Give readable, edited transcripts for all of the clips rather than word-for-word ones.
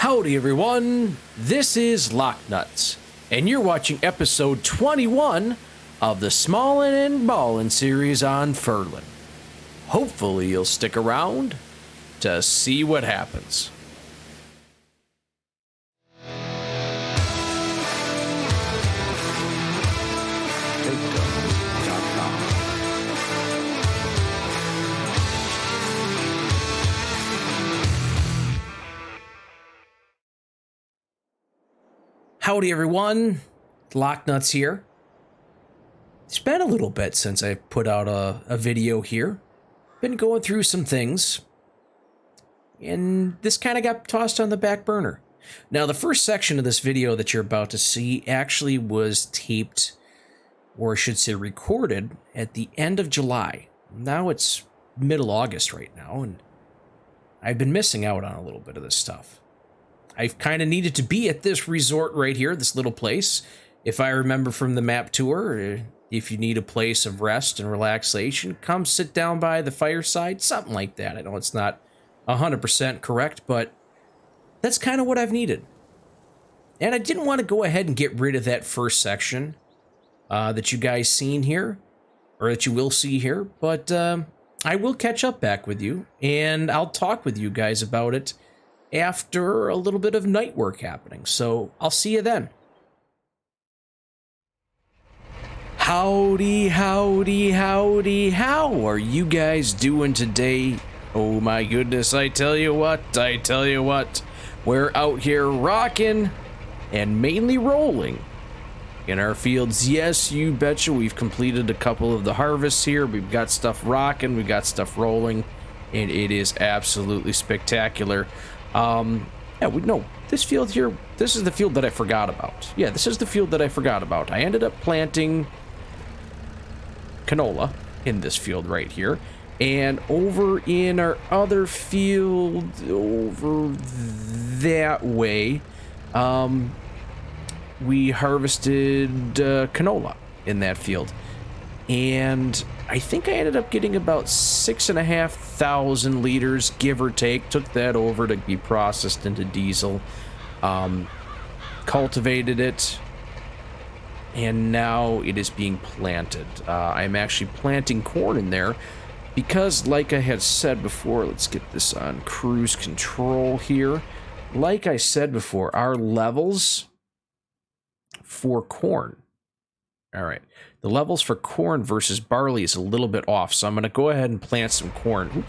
Howdy everyone, this is LockNutz, and you're watching episode 21 of the Smallin and Ballin series on Frühling. Hopefully you'll stick around to see what happens. Howdy everyone, LockNutz here. It's been a little bit since I put out a video here. Been going through some things, and this kind of got tossed on the back burner. Now the first section of this video that you're about to see actually was taped, or I should say recorded, at the end of July. Now it's middle August right now, and I've been missing out on a little bit of this stuff. I've kind of needed to be at this resort right here, this little place. If I remember from the map tour, if you need a place of rest and relaxation, come sit down by the fireside, something like that. I know it's not 100% correct, but that's kind of what I've needed. And I didn't want to go ahead and get rid of that first section that you guys seen here, or that you will see here, but I will catch up back with you, and I'll talk with you guys about it after a little bit of night work happening. So I'll see you then. Howdy, howdy, howdy. How are you guys doing today? Oh my goodness, I tell you what. We're out here rocking and mainly rolling in our fields. Yes, you betcha. We've completed a couple of the harvests here. We've got stuff rocking, we've got stuff rolling, and it is absolutely spectacular. This field here, this is the field that I forgot about. Yeah, this is the field that I forgot about. I ended up planting canola in this field right here. And over in our other field, over that way, we harvested canola in that field. And I think I ended up getting about 6,500 liters, give or take. Took that over to be processed into diesel, cultivated it, and now it is being planted. I'm actually planting corn in there because, like I had said before, let's get this on cruise control here. Like I said before, our levels for corn. All right. The levels for corn versus barley is a little bit off, so I'm going to go ahead and plant some corn,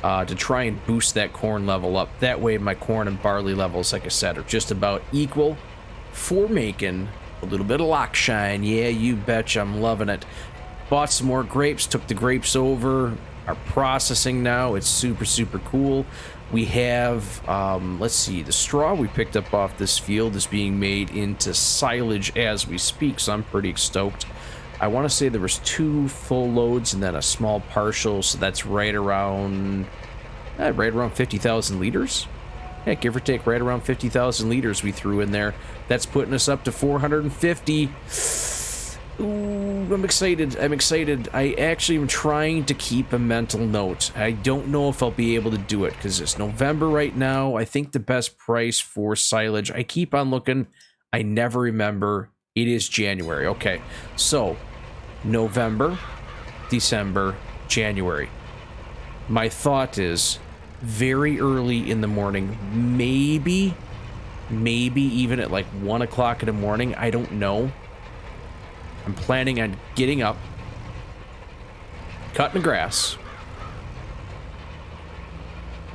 to try and boost that corn level up. That way my corn and barley levels, like I said, are just about equal for making a little bit of lock shine. Yeah, you betcha, I'm loving it. Bought some more grapes, took the grapes over, are processing now. It's super, super cool. We have, let's see, the straw we picked up off this field is being made into silage as we speak, so I'm pretty stoked. I want to say there was 2 full loads and then a small partial, so that's right around 50,000 liters. Yeah, give or take, right around 50,000 liters we threw in there. That's putting us up to 450. Ooh, I'm excited. I actually am trying to keep a mental note. I don't know if I'll be able to do it because it's November right now. I think the best price for silage, I keep on looking, I never remember. It is January. Okay, so November, December, January. My thought is very early in the morning, maybe even at like 1 o'clock in the morning. I don't know. I'm planning on getting up, cutting the grass,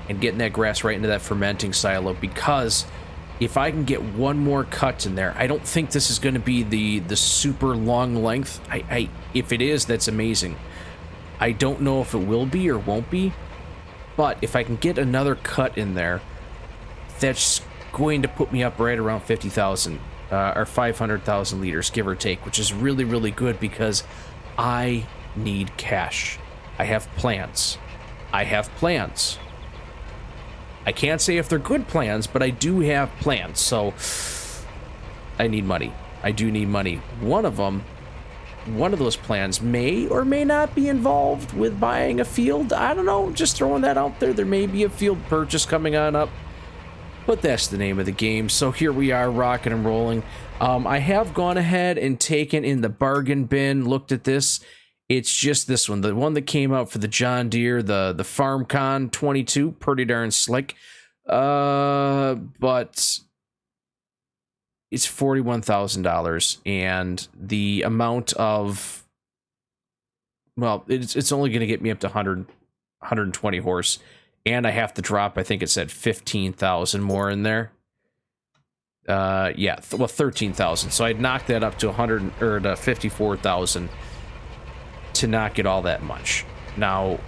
and getting that grass right into that fermenting silo, because if I can get one more cut in there, I don't think this is going to be the super long length. If it is, that's amazing. I don't know if it will be or won't be, but if I can get another cut in there, that's going to put me up right around 50,000 or 500,000 liters, give or take, which is really, really good because I need cash. I have plans. I can't say if they're good plans, but I do have plans, so I need money. I do need money. One of those plans may or may not be involved with buying a field. I don't know, just throwing that out there. There may be a field purchase coming on up. but that's the name of the game. So here we are, rocking and rolling. I have gone ahead and taken in the bargain bin, looked at this. It's just this one, the one that came out for the John Deere, the FarmCon 22, pretty darn slick. But it's $41,000, and the amount of, well, it's only going to get me up to 120 horse, and I have to drop, I think it said 15,000 more in there. Yeah, well, 13,000. So I'd knock that up to 100 or to 54,000 to not get all that much. Now,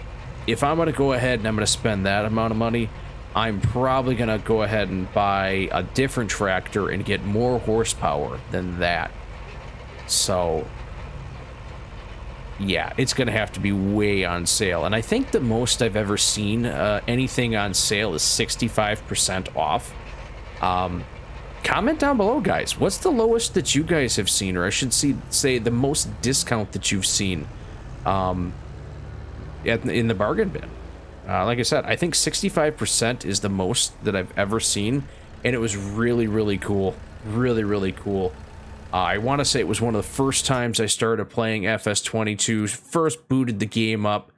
if I'm going to go ahead and I'm going to spend that amount of money, I'm probably going to go ahead and buy a different tractor and get more horsepower than that. So, yeah, it's going to have to be way on sale. And I think the most I've ever seen anything on sale is 65% off. Comment down below, guys. What's the lowest that you guys have seen? Or I should say the most discount that you've seen in the bargain bin. Like I said, I think 65% is the most that I've ever seen, and it was really, really cool. Really, really cool. I want to say it was one of the first times I started playing FS22, first booted the game up,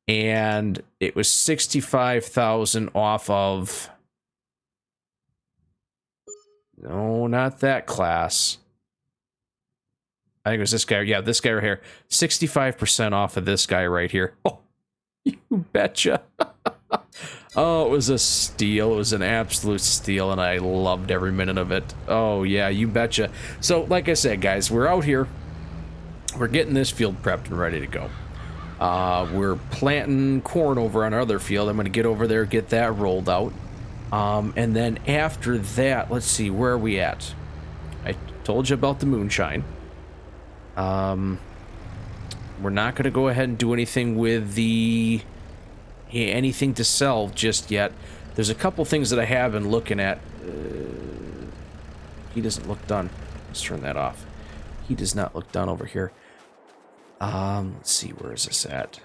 and it was 65,000 off of... No, not that class. I think it was this guy. Yeah, this guy right here. 65% off of this guy right here. Oh, you betcha. Oh, it was a steal. It was an absolute steal, and I loved every minute of it. Oh, yeah, you betcha. So, like I said, guys, we're out here. We're getting this field prepped and ready to go. We're planting corn over on our other field. I'm going to get over there, get that rolled out. And then after that, let's see, where are we at? I told you about the moonshine. We're not going to go ahead and do anything with the... anything to sell just yet. There's a couple things that I have been looking at. He doesn't look done. Let's turn that off. He does not look done over here. Let's see, where is this at?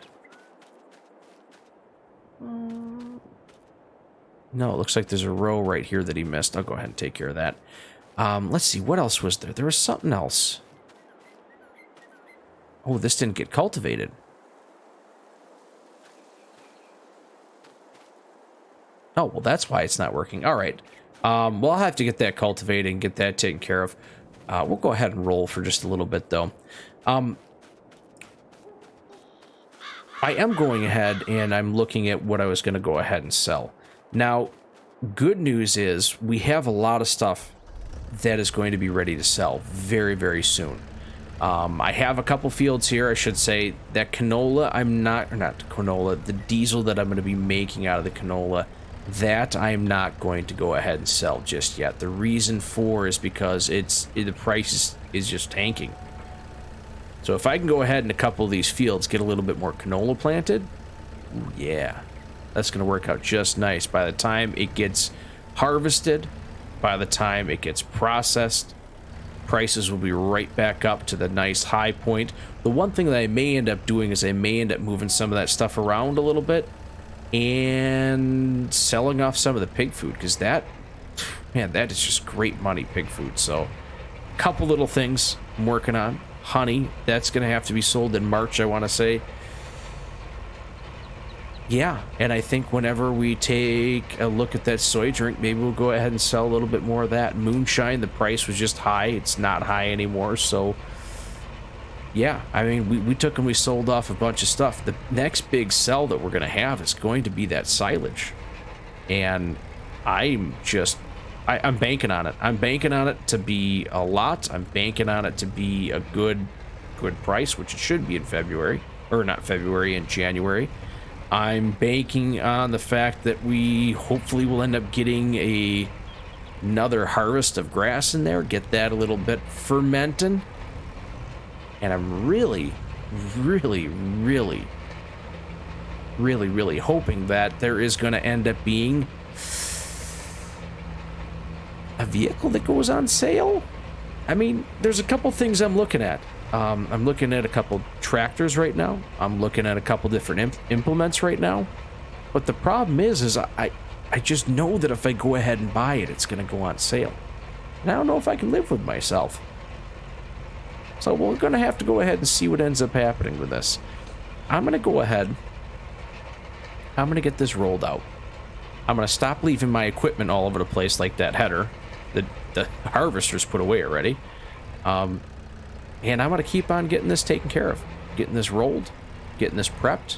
No, it looks like there's a row right here that he missed. I'll go ahead and take care of that. Let's see, what else was there? There was something else. Oh, this didn't get cultivated. Oh, well, that's why it's not working. All right. Well, I'll have to get that cultivated and get that taken care of. We'll go ahead and roll for just a little bit, though. I am going ahead and I'm looking at what I was going to go ahead and sell. Now, good news is we have a lot of stuff that is going to be ready to sell very, very soon. I have a couple fields here, I should say. That canola, the diesel that I'm going to be making out of the canola, that I'm not going to go ahead and sell just yet. The reason for is because the price is just tanking. So if I can go ahead in a couple of these fields, get a little bit more canola planted, ooh, yeah, that's going to work out just nice. By the time it gets harvested, by the time it gets processed, prices will be right back up to the nice high point. The one thing that I may end up doing is I may end up moving some of that stuff around a little bit and selling off some of the pig food, because that, man, that is just great money, pig food. So a couple little things I'm working on. Honey, that's going to have to be sold in March, I want to say. Yeah, and I think whenever we take a look at that soy drink, maybe we'll go ahead and sell a little bit more of that. Moonshine, the price was just high. It's not high anymore, so... yeah, I mean, we took and we sold off a bunch of stuff. The next big sell that we're going to have is going to be that silage. And I'm banking on it. I'm banking on it to be a lot. I'm banking on it to be a good price, which it should be in February. Or not February, in January. I'm banking on the fact that we hopefully will end up getting another harvest of grass in there, get that a little bit fermenting. And I'm really, really, really, really, really hoping that there is going to end up being a vehicle that goes on sale. I mean, there's a couple things I'm looking at. I'm looking at a couple tractors right now. I'm looking at a couple different implements right now. But the problem is I just know that if I go ahead and buy it, it's going to go on sale. And I don't know if I can live with myself. So we're going to have to go ahead and see what ends up happening with this. I'm going to go ahead. I'm going to get this rolled out. I'm going to stop leaving my equipment all over the place like that header that the harvester's put away already. And I'm going to keep on getting this taken care of. Getting this rolled. Getting this prepped.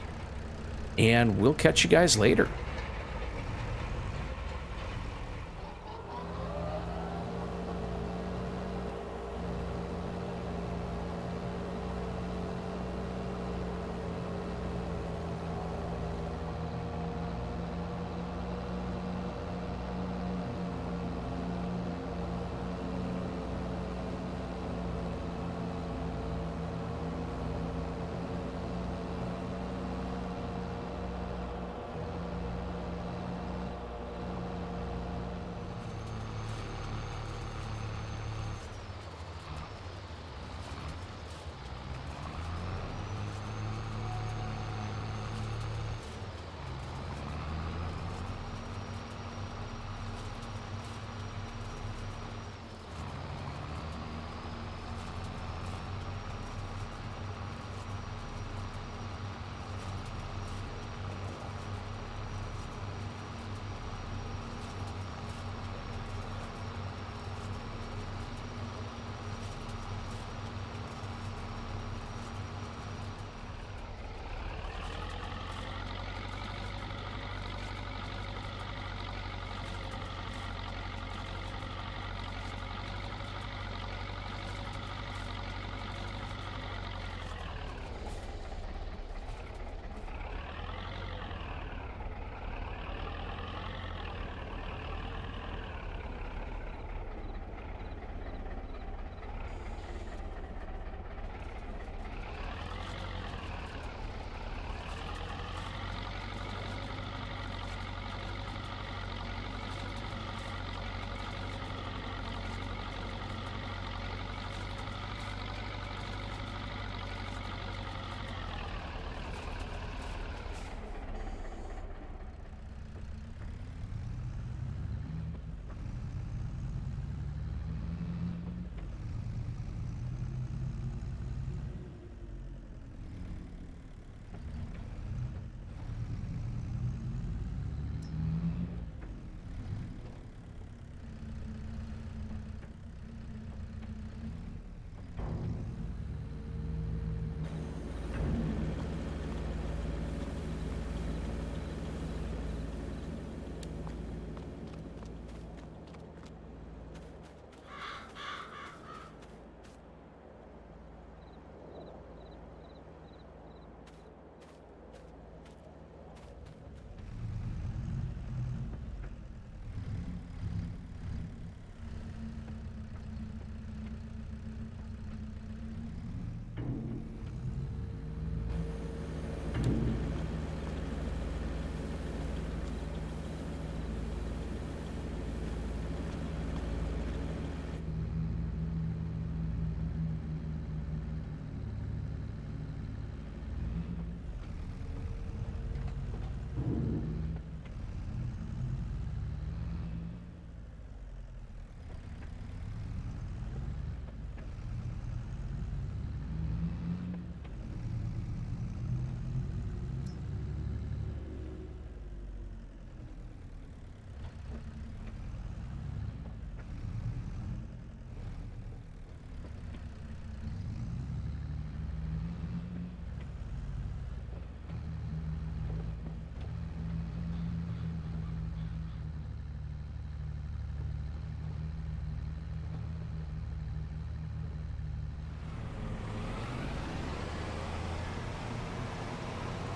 And we'll catch you guys later.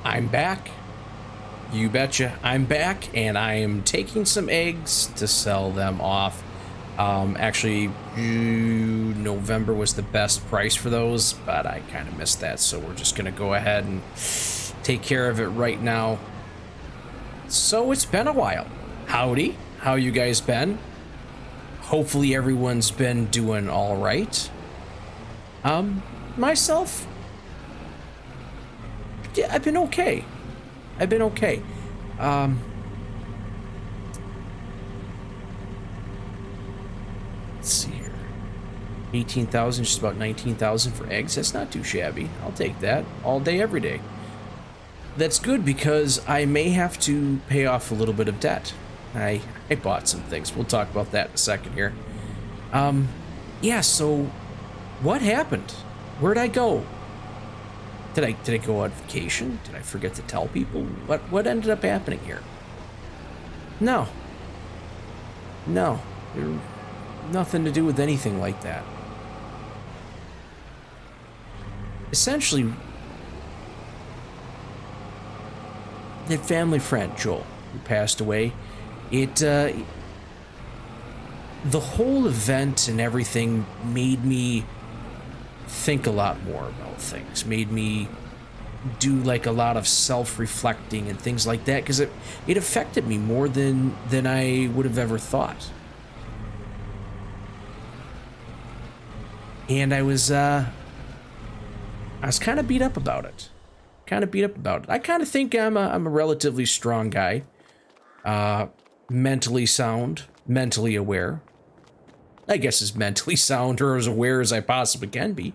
I'm back. You betcha. I'm back, and I am taking some eggs to sell them off. Actually, November was the best price for those, but I kind of missed that, so we're just gonna go ahead and take care of it right now. So it's been a while. Howdy. How you guys been? Hopefully everyone's been doing all right. Myself, yeah, I've been okay. 18,000, just about 19,000 for eggs. That's not too shabby. I'll take that all day, every day. That's good because I may have to pay off a little bit of debt. I bought some things. We'll talk about that in a second here. Yeah, so what happened? Where'd I go? Did I go on vacation? Did I forget to tell people? What ended up happening here? No. Nothing to do with anything like that. Essentially, that family friend, Joel, who passed away, the whole event and everything made me think a lot more about things, made me do like a lot of self-reflecting and things like that, because it affected me more than I would have ever thought. And I was kind of beat up about it. I kind of think I'm a relatively strong guy, mentally sound, mentally aware. I guess as mentally sound or as aware as I possibly can be.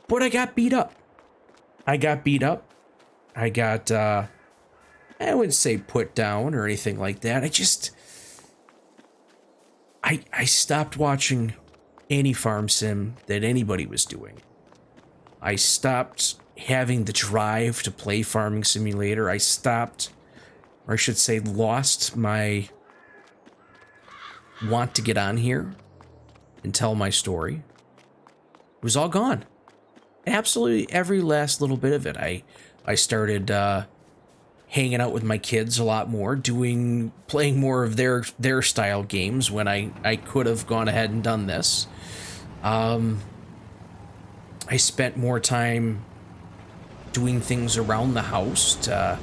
But I got beat up. I wouldn't say put down or anything like that. I stopped watching any farm sim that anybody was doing. I stopped having the drive to play Farming Simulator. I stopped, or I should say lost my want to get on here and tell my story. It was all gone. Absolutely every last little bit of it. I started hanging out with my kids a lot more, playing more of their style games when I could have gone ahead and done this. I spent more time doing things around the house to,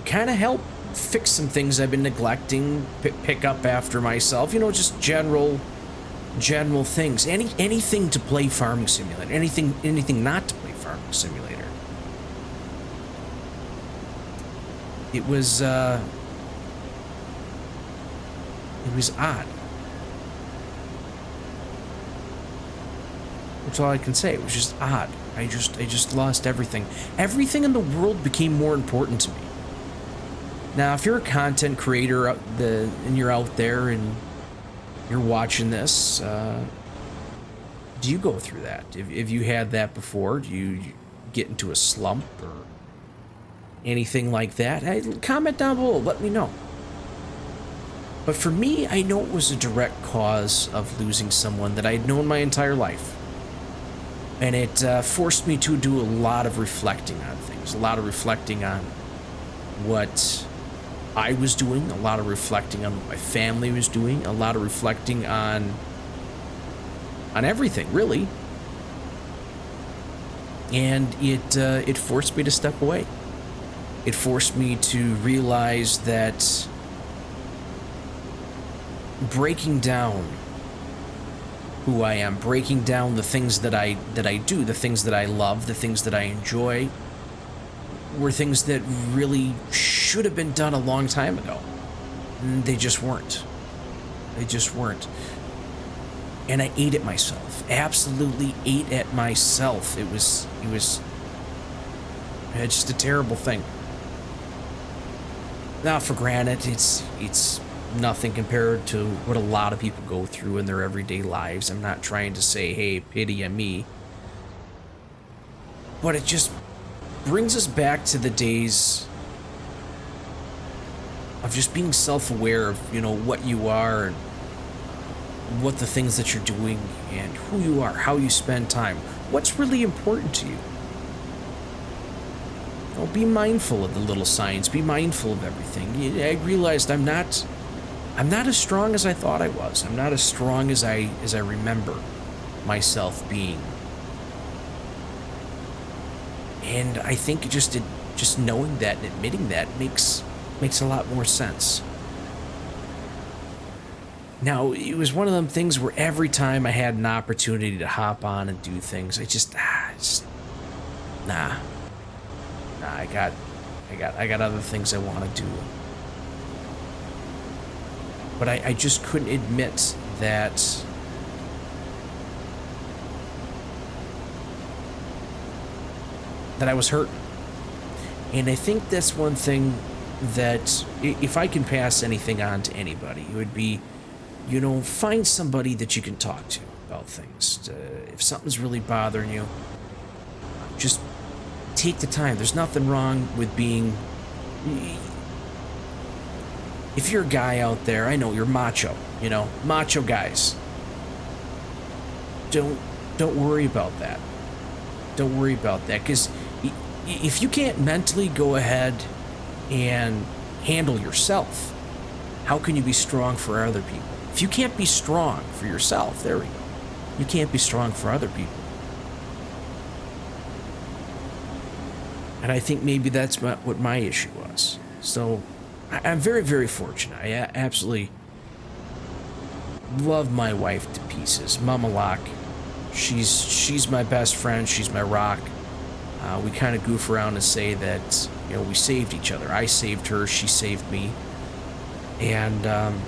kind of help fix some things I've been neglecting, pick up after myself, just general things. Anything to play Farming Simulator, anything not to play Farming Simulator. It was odd. That's all I can say. It was just odd. I just lost everything. Everything in the world became more important to me. Now, if you're a content creator and you're out there and you're watching this, do you go through that? If you had that before, do you get into a slump or anything like that? Hey, comment down below. Let me know. But for me, I know it was a direct cause of losing someone that I'd known my entire life. And it forced me to do a lot of reflecting on things, a lot of reflecting on what I was doing, a lot of reflecting on what my family was doing, a lot of reflecting on everything, really. And it forced me to step away. It forced me to realize that breaking down who I am, breaking down the things that I do, the things that I love, the things that I enjoy, were things that really should have been done a long time ago. And they just weren't. And I ate at myself. Absolutely ate at myself. It was just a terrible thing. Not for granted, it's nothing compared to what a lot of people go through in their everyday lives. I'm not trying to say, hey, pity on me. But it just brings us back to the days of just being self-aware of, what you are and what the things that you're doing and who you are, how you spend time, what's really important to you. Be mindful of the little signs, be mindful of everything. I realized I'm not as strong as I thought I was. I'm not as strong as I remember myself being. And I think just knowing that and admitting that makes a lot more sense. Now, it was one of them things where every time I had an opportunity to hop on and do things, I got other things I want to do. but I just couldn't admit that I was hurting. And I think that's one thing that if I can pass anything on to anybody, it would be, you know, find somebody that you can talk to about things. If something's really bothering you, just take the time. There's nothing wrong with being... If you're a guy out there, I know you're macho, you know, macho guys. Don't worry about that. Don't worry about that, because if you can't mentally go ahead and handle yourself, how can you be strong for other people? If you can't be strong for yourself, there we go. You can't be strong for other people. And I think maybe that's what my issue was. So I'm very, very fortunate. I absolutely love my wife to pieces. Mama Locke. She's my best friend. She's my rock. We kind of goof around and say that, you know, we saved each other. I saved her. She saved me. And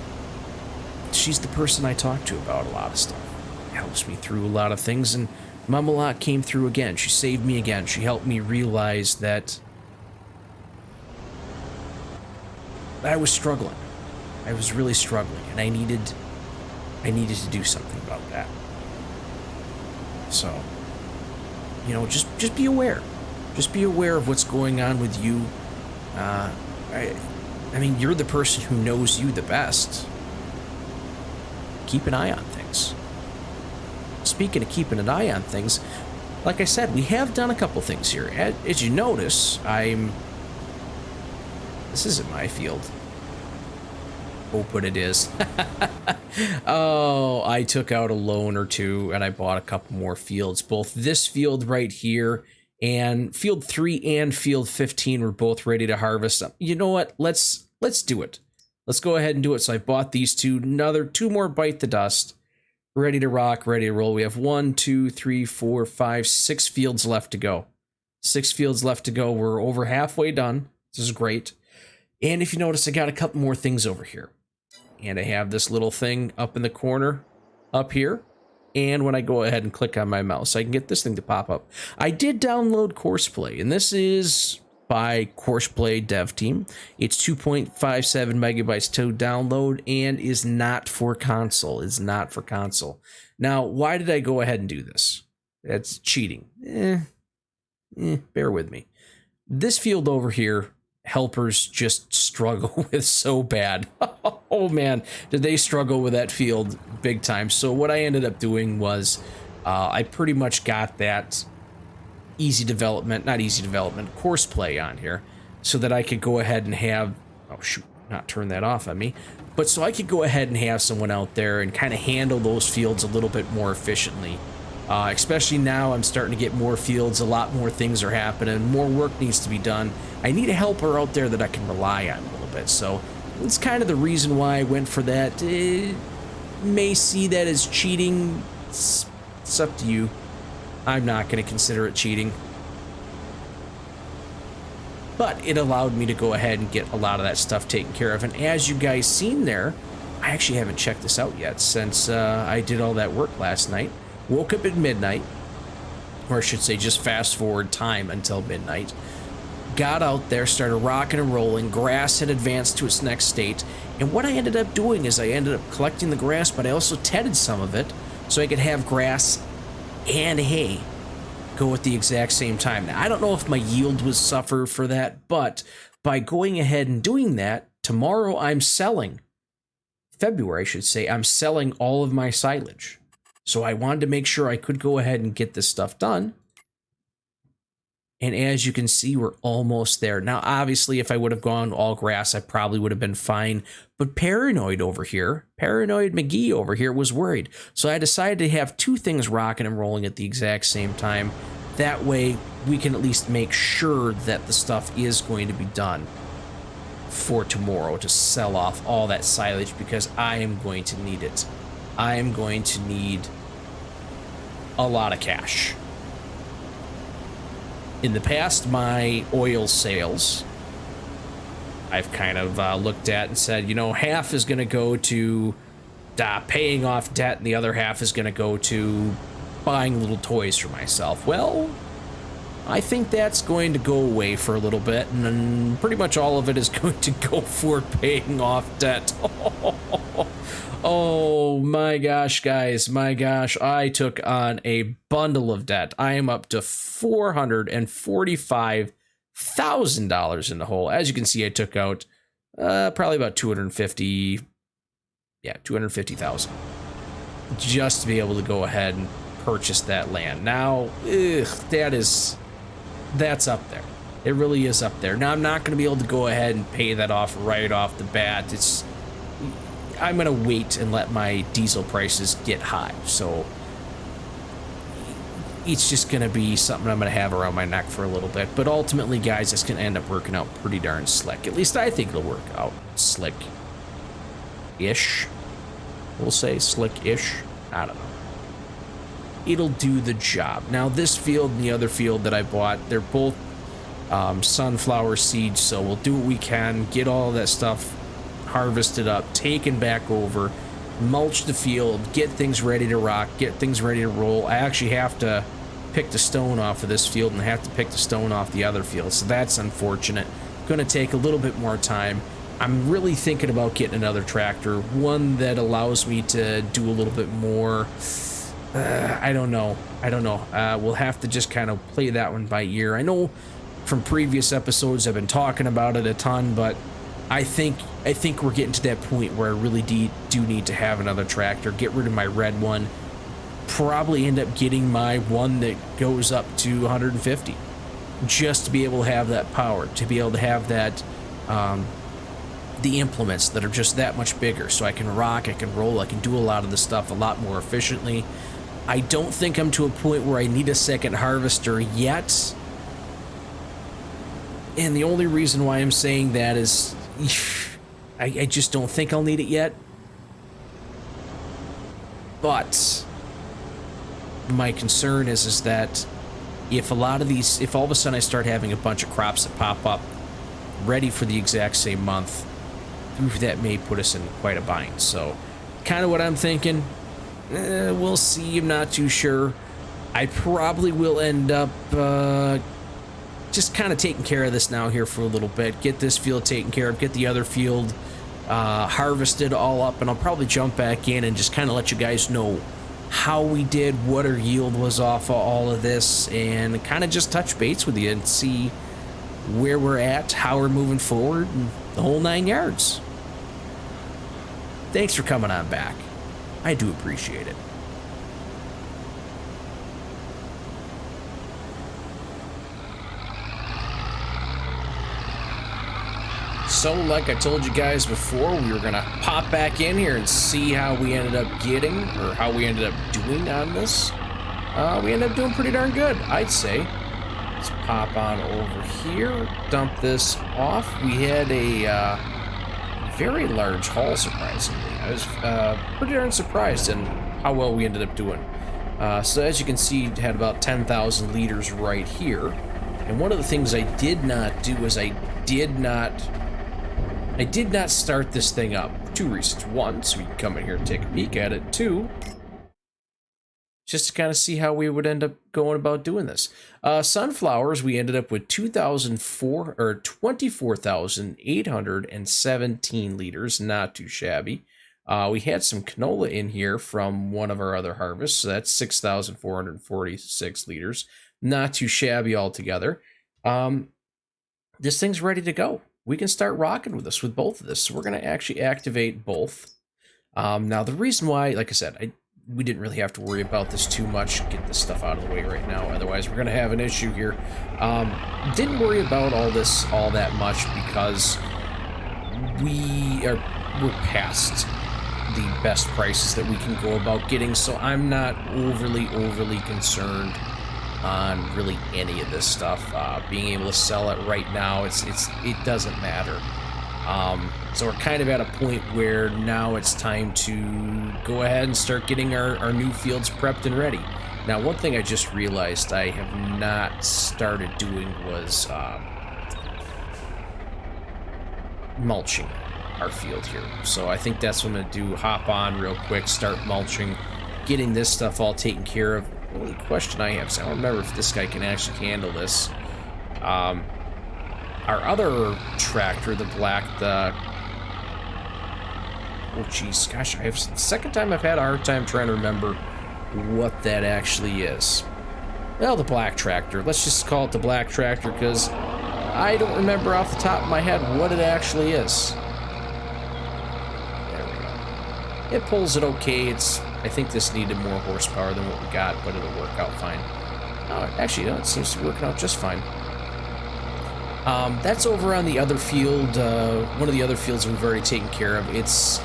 she's the person I talk to about a lot of stuff. Helps me through a lot of things. And Mama Locke came through again. She saved me again. She helped me realize that I was struggling. I was really struggling, and I needed to do something about that. So, you know, just be aware. Just be aware of what's going on with you. I mean, you're the person who knows you the best. Keep an eye on things. Speaking of keeping an eye on things, like I said, we have done a couple things here. As you notice, this isn't my field. Oh, but it is. Oh, I took out a loan or two, and I bought a couple more fields. Both this field right here and field 3 and field 15 were both ready to harvest. You know what? Let's do it. Let's go ahead and do it. So I bought these two. Two more bite the dust. Ready to rock, ready to roll. We have 1, 2, 3, 4, 5, 6 fields left to go. 6 fields left to go. We're over halfway done. This is great. And if you notice, I got a couple more things over here. And I have this little thing up in the corner up here. And when I go ahead and click on my mouse, I can get this thing to pop up. I did download Courseplay, and this is by Courseplay.devTeam. It's 2.57 megabytes to download and is not for console. It's not for console. Now, why did I go ahead and do this? That's cheating. Bear with me. This field over here, helpers just struggle with so bad. Oh man, did they struggle with that field big time. So what I ended up doing was I pretty much got that Courseplay on here so that I could go ahead and have, oh shoot, not turn that off on me, but so I could go ahead and have someone out there and kind of handle those fields a little bit more efficiently. Especially now I'm starting to get more fields, a lot more things are happening, more work needs to be done. I need a helper out there that I can rely on a little bit. So it's kind of the reason why I went for that. May see that as cheating. It's up to you. I'm not going to consider it cheating. But it allowed me to go ahead and get a lot of that stuff taken care of. And as you guys seen there, I actually haven't checked this out yet since I did all that work last night. Woke up at midnight, or I should say just fast forward time until midnight. Got out there, started rocking and rolling. Grass had advanced to its next state. And what I ended up doing is I ended up collecting the grass, but I also tedded some of it so I could have grass and hay go at the exact same time. Now, I don't know if my yield would suffer for that, but by going ahead and doing that, tomorrow I'm selling, February I should say, I'm selling all of my silage. So I wanted to make sure I could go ahead and get this stuff done. And as you can see, we're almost there. Now, obviously, if I would have gone all grass, I probably would have been fine. But Paranoid over here, Paranoid McGee over here was worried. So I decided to have two things rocking and rolling at the exact same time. That way, we can at least make sure that the stuff is going to be done for tomorrow to sell off all that silage, because I am going to need it. I am going to need a lot of cash. In the past, my oil sales I've kind of looked at and said, you know, half is going to go to paying off debt, and the other half is going to go to buying little toys for myself. Well, I think that's going to go away for a little bit, and then pretty much all of it is going to go for paying off debt. Oh my gosh, guys, my gosh, I took on a bundle of debt. I am up to $445,000 in the hole. As you can see, I took out probably about 250,000 just to be able to go ahead and purchase that land. Now, that's up there. It really is up there. Now, I'm not going to be able to go ahead and pay that off right off the bat. I'm going to wait and let my diesel prices get high. So it's just going to be something I'm going to have around my neck for a little bit. But ultimately, guys, it's going to end up working out pretty darn slick. At least I think it'll work out slick-ish. We'll say slick-ish. I don't know. It'll do the job. Now, this field and the other field that I bought, they're both sunflower seeds, so we'll do what we can, get all that stuff harvested up, taken back over, mulch the field, get things ready to rock, get things ready to roll. I actually have to pick the stone off of this field and I have to pick the stone off the other field, so that's unfortunate. Going to take a little bit more time. I'm really thinking about getting another tractor, one that allows me to do a little bit more. I don't know. We'll have to just kind of play that one by ear. I know from previous episodes I've been talking about it a ton, but I think we're getting to that point where I really do need to have another tractor, get rid of my red one, probably end up getting my one that goes up to 150, just to be able to have that power, to be able to have that, the implements that are just that much bigger, so I can rock, I can roll, I can do a lot of the stuff a lot more efficiently. I don't think I'm to a point where I need a second harvester yet, and the only reason why I'm saying that is I just don't think I'll need it yet. But my concern is that if all of a sudden I start having a bunch of crops that pop up ready for the exact same month, that may put us in quite a bind. So kind of what I'm thinking. We'll see. I'm not too sure. I probably will end up just kind of taking care of this now here for a little bit. Get this field taken care of. Get the other field harvested all up. And I'll probably jump back in and just kind of let you guys know how we did, what our yield was off of all of this, and kind of just touch base with you and see where we're at, how we're moving forward, and the whole 9 yards. Thanks for coming on back. I do appreciate it. So, like I told you guys before, we were going to pop back in here and see how we ended up getting, or how we ended up doing on this. We ended up doing pretty darn good, I'd say. Let's pop on over here, dump this off. We had a very large haul, surprisingly. I was pretty darn surprised in how well we ended up doing. So as you can see, it had about 10,000 liters right here. And one of the things I did not do is I did not start this thing up. 2 reasons. 1, so we can come in here and take a peek at it. 2, just to kind of see how we would end up going about doing this. Sunflowers, we ended up with 24,817 liters, not too shabby. We had some canola in here from one of our other harvests, so that's 6,446 liters, not too shabby altogether. This thing's ready to go. We can start rocking with this, with both of this. So we're going to actually activate both. Now, the reason why, like I said, we didn't really have to worry about this too much. Get this stuff out of the way right now. Otherwise, we're going to have an issue here. Didn't worry about all this all that much because we're past the best prices that we can go about getting. So I'm not overly concerned on really any of this stuff. Being able to sell it right now, it doesn't matter. So we're kind of at a point where now it's time to go ahead and start getting our new fields prepped and ready. Now, one thing I just realized I have not started doing was mulching our field here. So I think that's what I'm going to do. Hop on real quick, start mulching, getting this stuff all taken care of. The only question I have is I don't remember if this guy can actually handle this. Our other tractor, the black, oh geez, gosh, the second time I've had a hard time trying to remember what that actually is. Well, the black tractor. Let's just call it the black tractor because I don't remember off the top of my head what it actually is. There we go. It pulls it okay. I think this needed more horsepower than what we got, but it'll work out fine. Actually, no, it seems to be working out just fine. That's over on the other field, one of the other fields we've already taken care of. It's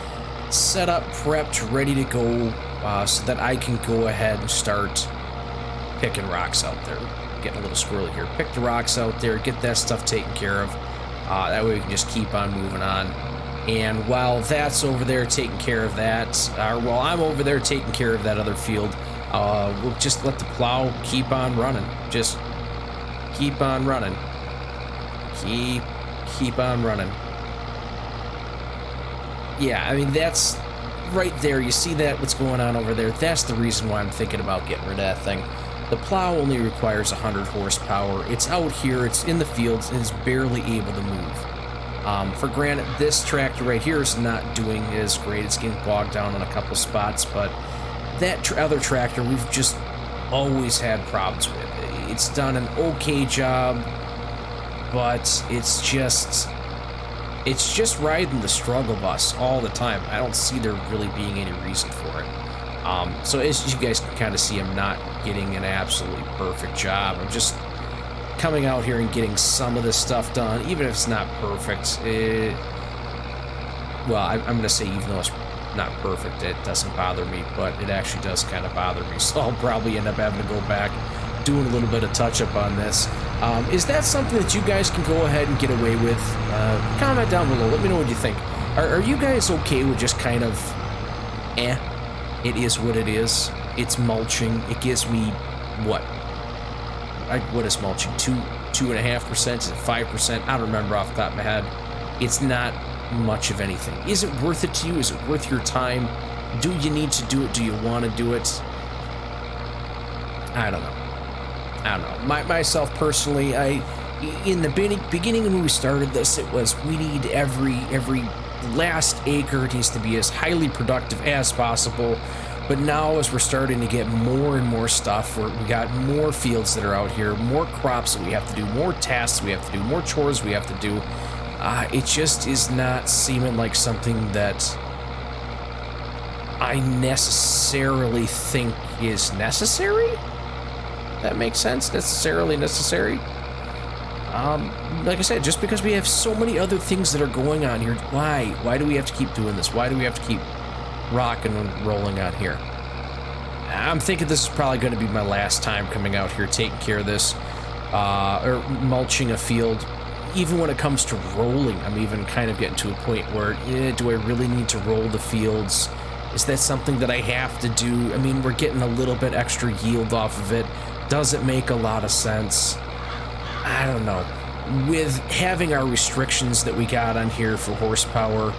set up, prepped, ready to go, so that I can go ahead and start picking rocks out there. Getting a little squirrely here. Pick the rocks out there, get that stuff taken care of. That way we can just keep on moving on. And while that's over there taking care of that, while I'm over there taking care of that other field, we'll just let the plow keep on running. Just keep on running. Keep on running. Yeah, I mean, that's right there. You see that, what's going on over there? That's the reason why I'm thinking about getting rid of that thing. The plow only requires 100 horsepower. It's out here, it's in the fields, and it's barely able to move. For granted, this tractor right here is not doing as great. It's getting bogged down in a couple spots, but that other tractor we've just always had problems with. It's done an okay job, but it's just riding the struggle bus all the time. I don't see there really being any reason for it. So as you guys can kind of see, I'm not getting an absolutely perfect job. I'm just coming out here and getting some of this stuff done, even if it's not perfect. Well, I'm going to say even though it's not perfect, it doesn't bother me, but it actually does kind of bother me. So I'll probably end up having to go back, doing a little bit of touch-up on this. Is that something that you guys can go ahead and get away with? Comment down below. Let me know what you think. Are you guys okay with just kind of, it is what it is. It's mulching. It gives me, what is mulching? 2.5%? Is it 5%? I don't remember off the top of my head. It's not much of anything. Is it worth it to you? Is it worth your time? Do you need to do it? Do you want to do it? I don't know. Myself personally, in the beginning when we started this, it was we need every last acre needs to be as highly productive as possible. But now as we're starting to get more and more stuff, we got more fields that are out here, more crops that we have to do, more tasks we have to do, more chores we have to do. It just is not seeming like something that I necessarily think is necessary. That makes sense. Necessarily necessary. Like I said, just because we have so many other things that are going on here, why do we have to keep doing this? Why do we have to keep rocking and rolling out here? I'm thinking this is probably going to be my last time coming out here taking care of this, or mulching a field. Even when it comes to rolling, I'm even kind of getting to a point where, do I really need to roll the fields? Is that something that I have to do? I mean, we're getting a little bit extra yield off of it. Does it make a lot of sense? I don't know. With having our restrictions that we got on here for horsepower,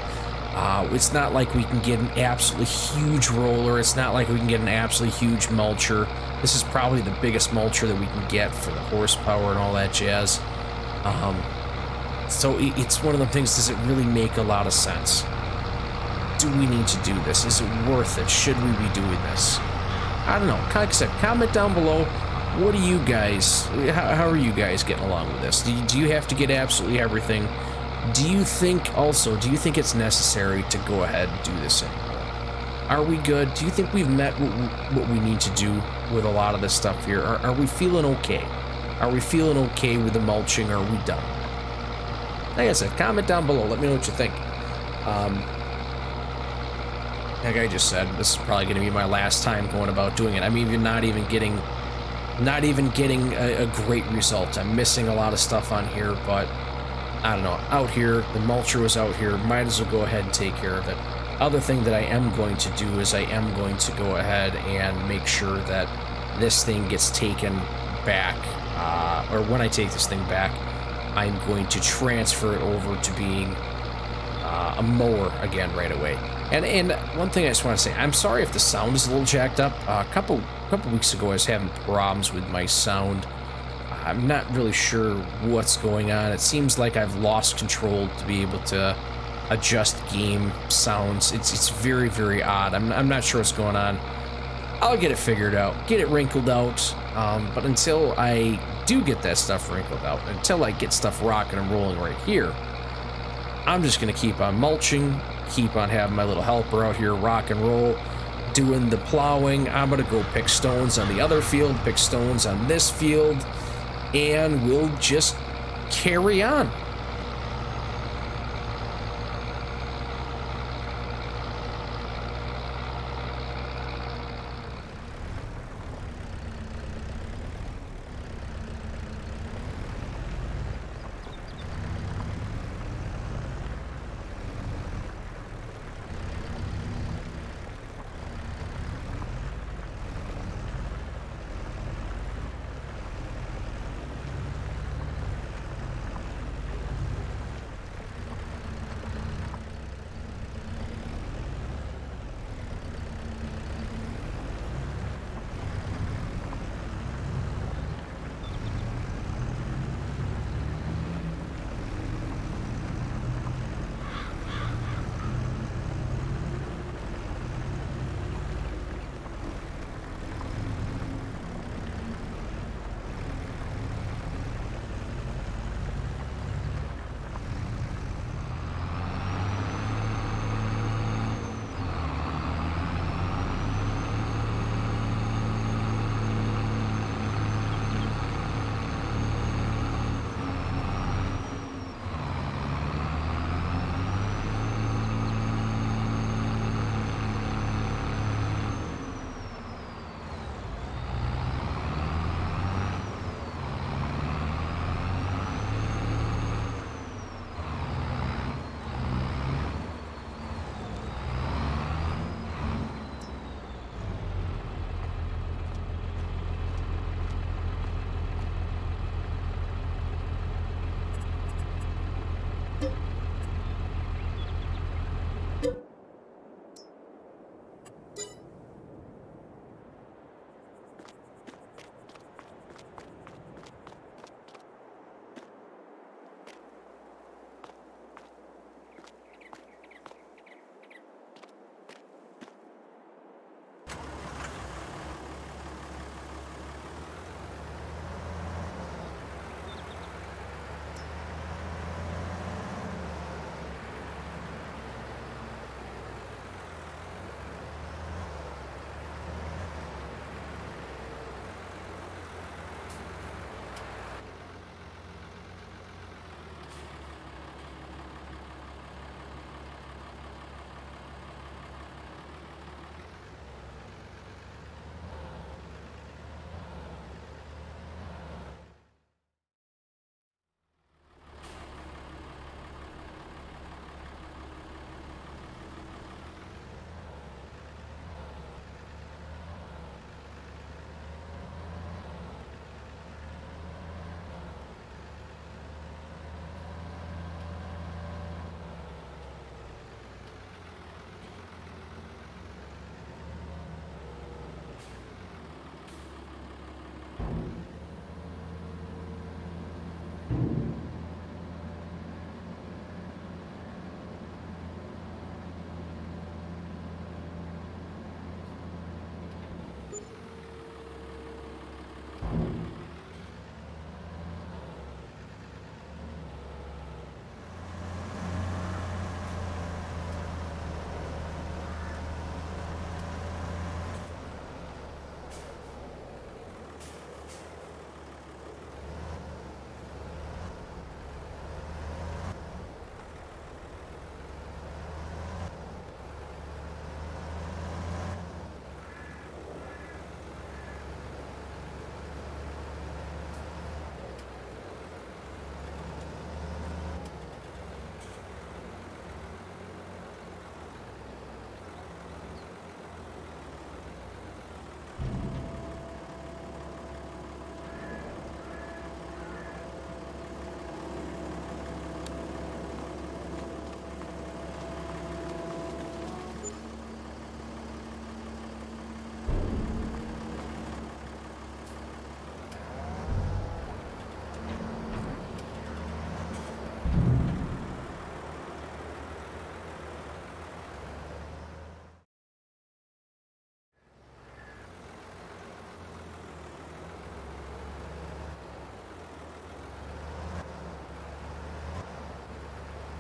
it's not like we can get an absolutely huge roller. It's not like we can get an absolutely huge mulcher. This is probably the biggest mulcher that we can get for the horsepower and all that jazz. So it's one of the things, does it really make a lot of sense? Do we need to do this? Is it worth it? Should we be doing this? I don't know. Like I said, comment down below. What do you guys, how are you guys getting along with this? Do you have to get absolutely everything? Do you think it's necessary to go ahead and do this anymore? Are we good? Do you think we've met what we need to do with a lot of this stuff here? Are we feeling okay? Are we feeling okay with the mulching? Or are we done? Like I said, comment down below. Let me know what you think. Like I just said, this is probably going to be my last time going about doing it. I'm even not even getting a great result. I'm missing a lot of stuff on here, but I don't know. Out here, the mulcher was out here. Might as well go ahead and take care of it. Other thing that I am going to do is I am going to go ahead and make sure that this thing gets taken back, or when I take this thing back, I'm going to transfer it over to being a mower again right away. And one thing I just want to say, I'm sorry if the sound is a little jacked up. A couple weeks ago, I was having problems with my sound. I'm not really sure what's going on. It seems like I've lost control to be able to adjust game sounds. It's very, very odd. I'm not sure what's going on. I'll get it figured out, get it wrinkled out. But until I do get that stuff wrinkled out, until I get stuff rocking and rolling right here, I'm just gonna keep on mulching, keep on having my little helper out here rock and roll, doing the plowing. I'm gonna go pick stones on the other field, pick stones on this field, and we'll just carry on.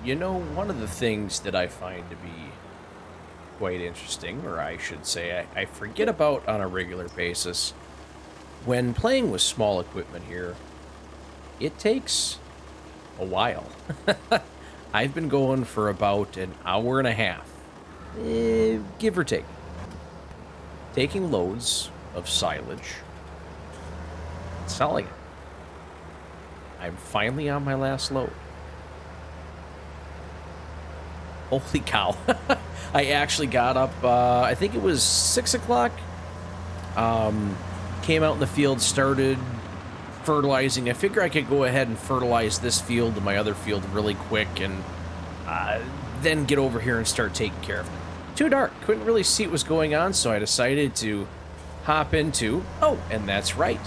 You know, one of the things that I find to be quite interesting, or I should say I forget about on a regular basis, when playing with small equipment here, it takes a while. I've been going for about an hour and a half, give or take, taking loads of silage, selling it. I'm finally on my last load. Holy cow. I actually got up, I think it was 6 o'clock. Came out in the field, started fertilizing. I figure I could go ahead and fertilize this field and my other field really quick and then get over here and start taking care of it. Too dark. Couldn't really see what was going on, so I decided to hop into... Oh, and that's right.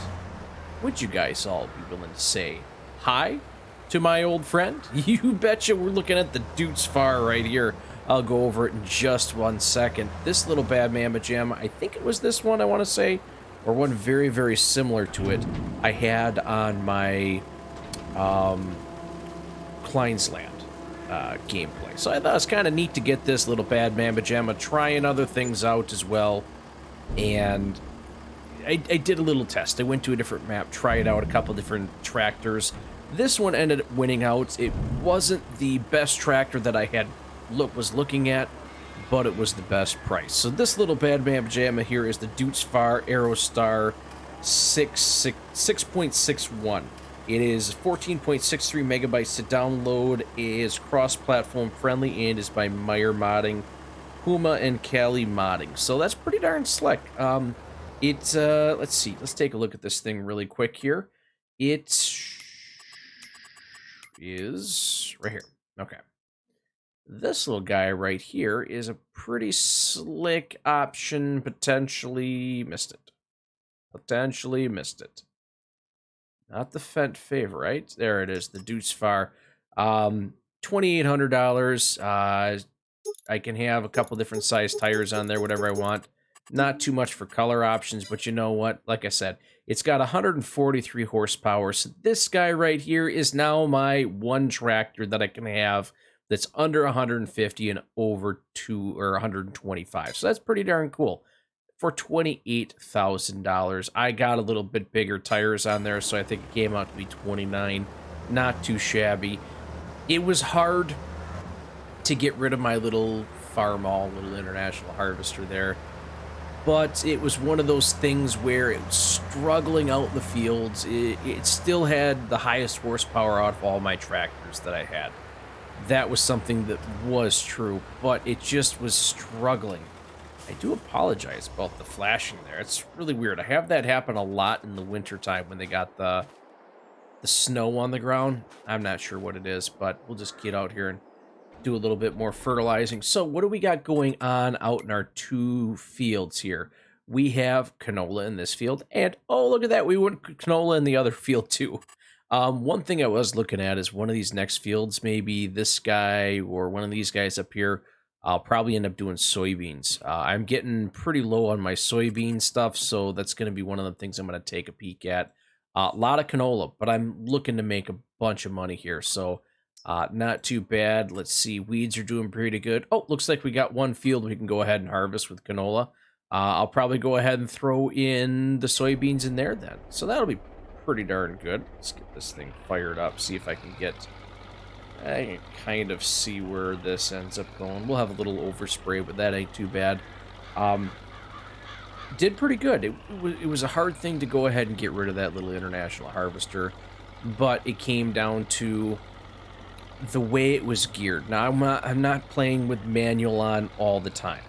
Would you guys all be willing to say hi to my old friend? You betcha. We're looking at the Deutz-Fahr right here. I'll go over it in just 1 second. This little bad mamma jam, I think it was this one, I want to say, or one very, very similar to it, I had on my Kleinsland gameplay. So I thought it was kind of neat to get this little bad mamma jamma, trying other things out as well. And I did a little test. I went to a different map, tried out a couple different tractors. This one ended up winning out. It wasn't the best tractor that I had was looking at, but it was the best price. So this little bad mamma jamma here is the Deutz-Fahr AgroStar 6.61. It is 14.63 megabytes to download, is cross-platform friendly, and is by Meyer modding, Puma and Kalle modding. So that's pretty darn slick. Let's see. Let's take a look at this thing really quick here. It is right here. Okay. This little guy right here is a pretty slick option. Potentially missed it. Potentially missed it. Not the Fent favorite. There it is. The Deutz-Fahr. $2,800. I can have a couple different size tires on there, whatever I want. Not too much for color options, but you know what? Like I said, it's got 143 horsepower. So this guy right here is now my one tractor that I can have that's under 150 and over 125. So that's pretty darn cool. For $28,000, I got a little bit bigger tires on there, so I think it came out to be 29. Not too shabby. It was hard to get rid of my little little international harvester there, but it was one of those things where it was struggling out in the fields. It still had the highest horsepower out of all my tractors that I had. That was something that was true, but it just was struggling. I do apologize about the flashing there. It's really weird. I have that happen a lot in the wintertime when they got the snow on the ground. I'm not sure what it is, but we'll just get out here and do a little bit more fertilizing. So what do we got going on out in our two fields here? We have canola in this field, and oh, look at that. We went canola in the other field too. One thing I was looking at is one of these next fields, maybe this guy or one of these guys up here, I'll probably end up doing soybeans. I'm getting pretty low on my soybean stuff, so that's going to be one of the things I'm going to take a peek at. A lot of canola, but I'm looking to make a bunch of money here, so not too bad. Let's see, weeds are doing pretty good. Oh, looks like we got one field we can go ahead and harvest with canola. I'll probably go ahead and throw in the soybeans in there then. So that'll be pretty darn good. Let's get this thing fired up, see if I can kind of see where this ends up going. We'll have a little overspray, but that ain't too bad. Did pretty good. It was a hard thing to go ahead and get rid of that little international harvester, but it came down to the way it was geared. Now, I'm not playing with manual on all the time.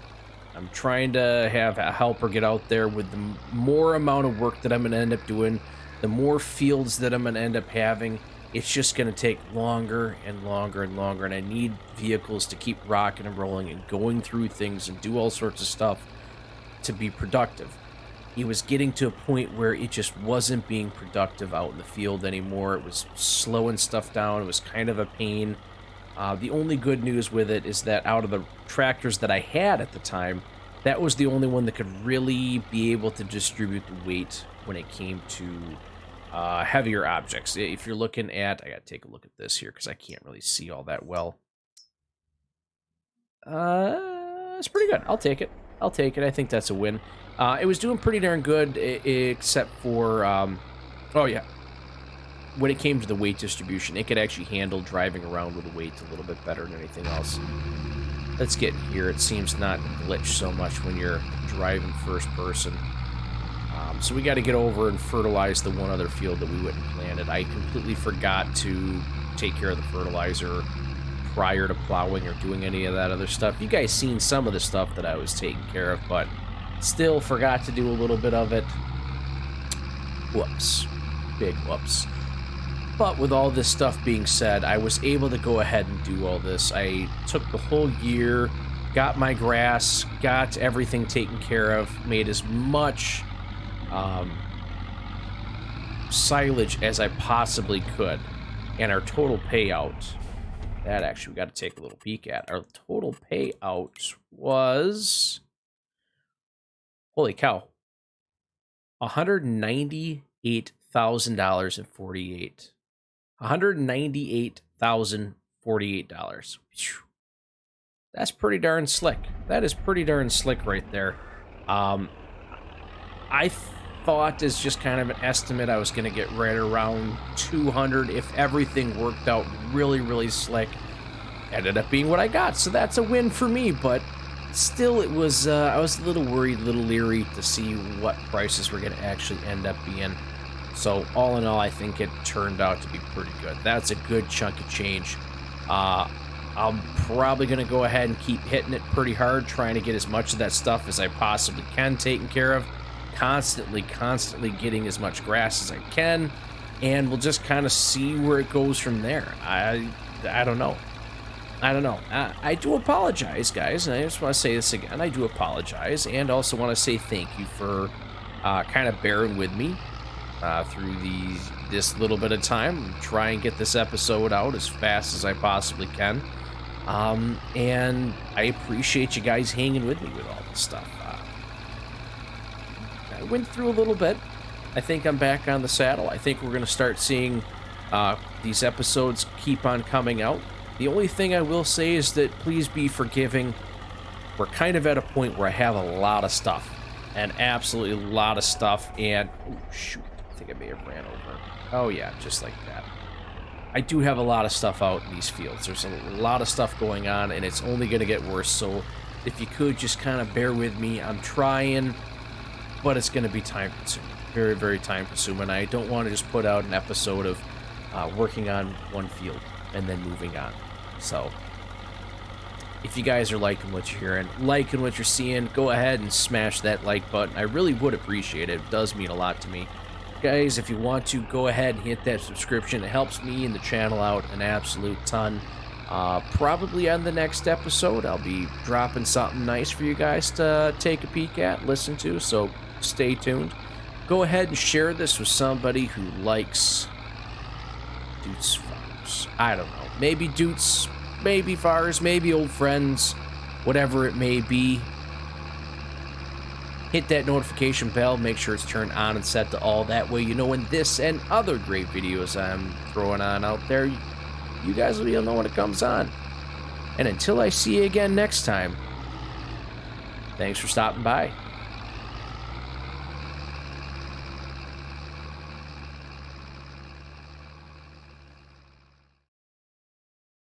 I'm trying to have a helper get out there. With the more amount of work that I'm going to end up doing, the more fields that I'm going to end up having, it's just going to take longer and longer and longer, and I need vehicles to keep rocking and rolling and going through things and do all sorts of stuff to be productive. It was getting to a point where it just wasn't being productive out in the field anymore. It was slowing stuff down. It was kind of a pain. The only good news with it is that out of the tractors that I had at the time, that was the only one that could really be able to distribute the weight when it came to heavier objects. If you're looking at, I gotta take a look at this here because I can't really see all that well. It's pretty good. I'll take it. I'll take it. I think that's a win. It was doing pretty darn good, except for, oh yeah, when it came to the weight distribution, it could actually handle driving around with the weight a little bit better than anything else. Let's get here. It seems not glitch so much when you're driving first person. So we got to get over and fertilize the one other field that we went and planted. I completely forgot to take care of the fertilizer prior to plowing or doing any of that other stuff. You guys seen some of the stuff that I was taking care of, but still forgot to do a little bit of it. Whoops. Big whoops. But with all this stuff being said, I was able to go ahead and do all this. I took the whole year, got my grass, got everything taken care of, made as much silage as I possibly could. And our total payout, that actually we got to take a little peek at. Our total payout was, holy cow, $198,048. $198,048. That's pretty darn slick. That is pretty darn slick right there. I thought, as just kind of an estimate, I was going to get right around 200 if everything worked out really, really slick. Ended up being what I got, so that's a win for me, but still, it was, I was a little worried, a little leery to see what prices were going to actually end up being. So, all in all, I think it turned out to be pretty good. That's a good chunk of change. I'm probably going to go ahead and keep hitting it pretty hard, trying to get as much of that stuff as I possibly can taken care of. Constantly getting as much grass as I can, and we'll just kind of see where it goes from there. I don't know. I do apologize, guys, and I just want to say this again. I do apologize, and also want to say thank you for kind of bearing with me through this little bit of time. Try and get this episode out as fast as I possibly can. And I appreciate you guys hanging with me with all this stuff. I went through a little bit. I think I'm back on the saddle. I think we're going to start seeing these episodes keep on coming out. The only thing I will say is that please be forgiving. We're kind of at a point where I have a lot of stuff. An absolutely lot of stuff. And, oh, shoot. I think I may have ran over. Oh, yeah, just like that. I do have a lot of stuff out in these fields. There's a lot of stuff going on, and it's only going to get worse. So if you could just kind of bear with me. I'm trying, but it's going to be time-consuming. Very, very time-consuming. I don't want to just put out an episode of working on one field and then moving on. So if you guys are liking what you're hearing, liking what you're seeing, go ahead and smash that like button. I really would appreciate it. It does mean a lot to me. Guys, if you want to, go ahead and hit that subscription. It helps me and the channel out an absolute ton. Probably on the next episode, I'll be dropping something nice for you guys to take a peek at, listen to, so stay tuned. Go ahead and share this with somebody who likes Deutz-Fahr. I don't know. Maybe Deutz, maybe Fars, maybe old friends, whatever it may be. Hit that notification bell, make sure it's turned on and set to all. That way you know when this and other great videos I'm throwing on out there, you guys will know when it comes on. And until I see you again next time, thanks for stopping by.